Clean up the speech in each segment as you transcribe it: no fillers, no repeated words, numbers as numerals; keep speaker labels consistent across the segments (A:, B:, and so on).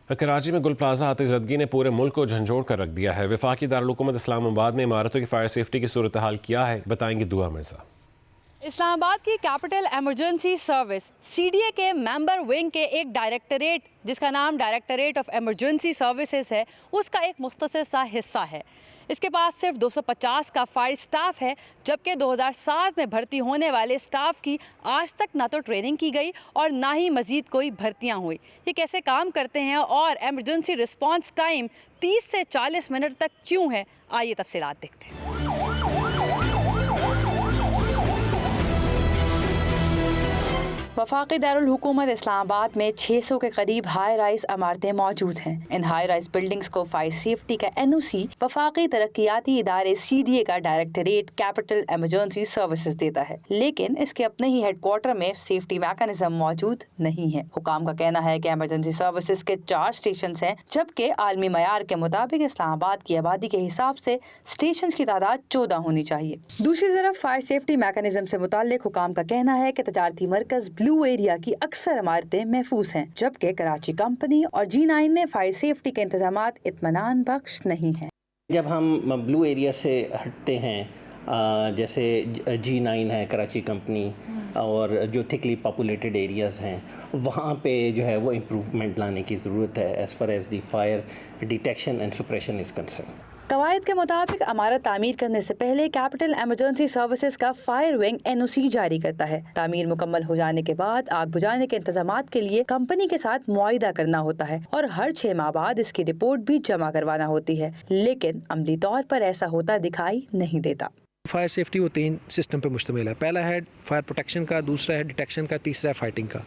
A: کراچی میں گل پلازا آتش زدگی نے پورے ملک کو جھنجھوڑ کر رکھ دیا ہے۔ وفاقی دارالحکومت اسلام آباد میں عمارتوں کی فائر سیفٹی کی صورتحال کیا ہے، بتائیں گی دعا مرزا۔
B: اسلام آباد کی capital emergency service C D A کے ممبر ونگ کے ایک ڈائریکٹریٹ جس کا نام ڈائریکٹریٹ آف ایمرجنسی سروسز ہے، اس کا ایک مختصر سا حصہ ہے۔ اس کے پاس صرف 250 کا فائر سٹاف ہے، جبکہ 2007 میں بھرتی ہونے والے سٹاف کی آج تک نہ تو ٹریننگ کی گئی اور نہ ہی مزید کوئی بھرتیاں ہوئی۔ یہ کیسے کام کرتے ہیں اور ایمرجنسی رسپانس ٹائم 30 سے 40 منٹ تک کیوں ہے، آئیے تفصیلات دیکھتے ہیں۔ وفاقی دارالحکومت اسلام آباد میں 600 کے قریب ہائی رائز عمارتیں موجود ہیں۔ ان ہائی رائز بلڈنگز کو فائر سیفٹی کا NOC وفاقی ترقیاتی ادارے CDA کا ڈائریکٹریٹ کیپٹل ایمرجنسی سروسز دیتا ہے، لیکن اس کے اپنے ہی ہیڈ کوارٹر میں سیفٹی میکانزم موجود نہیں ہے۔ حکام کا کہنا ہے کہ ایمرجنسی سروسز کے 4 اسٹیشنز ہیں، جبکہ عالمی معیار کے مطابق اسلام آباد کی آبادی کے حساب سے اسٹیشنز کی تعداد 14 ہونی چاہیے۔ دوسری طرف فائر سیفٹی میکانزم سے متعلق حکام کا کہنا ہے کہ تجارتی مرکز بلو ایریا کی اکثر عمارتیں محفوظ ہیں، جبکہ کراچی کمپنی اور G9 میں فائر سیفٹی کے انتظامات اطمینان بخش نہیں ہیں۔
C: جب ہم بلو ایریا سے ہٹتے ہیں، جیسے G9 ہے کراچی کمپنی اور جو تھکلی پاپولیٹڈ ایریاز ہیں، وہاں پہ جو ہے وہ امپروومنٹ لانے کی ضرورت ہے as far as the fire detection and suppression is concern.
B: قواعد کے مطابق عمارت تعمیر کرنے سے پہلے کیپٹل ایمرجنسی سروسز کا فائر ونگ NOC جاری کرتا ہے۔ تعمیر مکمل ہو جانے کے بعد آگ بجھانے کے انتظامات کے لیے کمپنی کے ساتھ معاہدہ کرنا ہوتا ہے اور ہر 6 ماہ بعد اس کی رپورٹ بھی جمع کروانا ہوتی ہے، لیکن عملی طور پر ایسا ہوتا دکھائی نہیں دیتا۔
D: فائر سیفٹی وہ 3 سسٹم پہ مشتمل ہے۔ پہلا ہے فائر پروٹیکشن کا، دوسرا ہے ڈیٹیکشن کا، تیسرا ہے فائٹنگ کا۔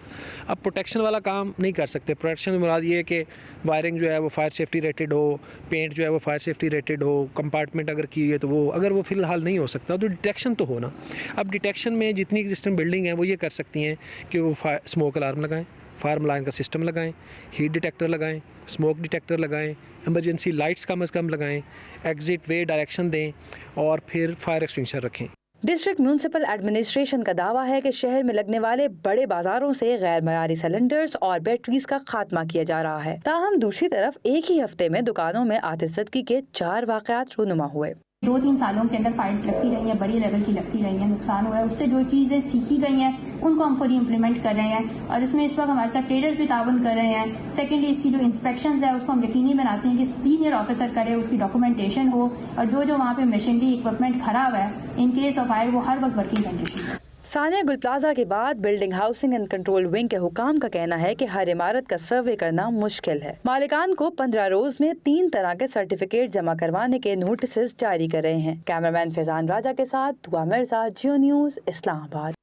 D: اب پروٹیکشن والا کام نہیں کر سکتے۔ پروٹیکشن میں مراد یہ ہے کہ وائرنگ جو ہے وہ فائر سیفٹی ریٹڈ ہو، پینٹ جو ہے وہ فائر سیفٹی ریٹڈ ہو، کمپارٹمنٹ اگر کی ہے تو وہ اگر وہ فی الحال نہیں ہو سکتا تو ڈیٹیکشن تو ہونا۔ اب ڈیٹیکشن میں جتنی ایگزسٹنگ بلڈنگ ہیں وہ یہ کر سکتی ہیں کہ وہ اسموک الارم لگائیں، فائر ملائن کا سسٹم لگائیں، ہیٹ ڈیٹیکٹر لگائیں، اسموک ڈیٹیکٹر لگائیں، ایمرجنسی لائٹس کم از کم لگائیں، ایگزٹ وے ڈائریکشن دیں اور پھر فائر ایکسٹنگشر رکھیں۔
B: ڈسٹرکٹ میونسپل ایڈمنسٹریشن کا دعویٰ ہے کہ شہر میں لگنے والے بڑے بازاروں سے غیر معیاری سلنڈرز اور بیٹریز کا خاتمہ کیا جا رہا ہے۔ تاہم دوسری طرف ایک ہی ہفتے میں دکانوں میں آتش زدگی کے 4 واقعات رونما ہوئے۔
E: 2-3 سالوں کے اندر فائرز لگتی رہی ہیں، بڑی لیول کی لگتی رہی ہیں، نقصان ہوا ہے۔ اس سے جو چیزیں سیکھی گئی ہیں ان کو ہم فوری امپلیمنٹ کر رہے ہیں اور اس میں اس وقت ہمارے ساتھ ٹریڈرز بھی تعاون کر رہے ہیں۔ سیکنڈلی اس کی جو انسپیکشنز ہے اس کو ہم یقینی بناتے ہیں کہ سینئر آفیسر کرے، اس کی ڈاکومنٹیشن ہو اور جو وہاں پہ مشینری اکوپمنٹ خراب ہے ان کیس آف فائر وہ ہر وقت ورکنگ کنڈیشن ہے۔
B: ثانیہ گل پلازا کے بعد building housing and control wing کے حکام کا کہنا ہے کہ ہر عمارت کا سروے کرنا مشکل ہے۔ مالکان کو 15 روز میں 3 طرح کے سرٹیفکیٹ جمع کروانے کے نوٹسز جاری کر رہے ہیں۔ کیمرامین فیضان راجہ کے ساتھ دعا مرزا، جیو نیوز، اسلام آباد۔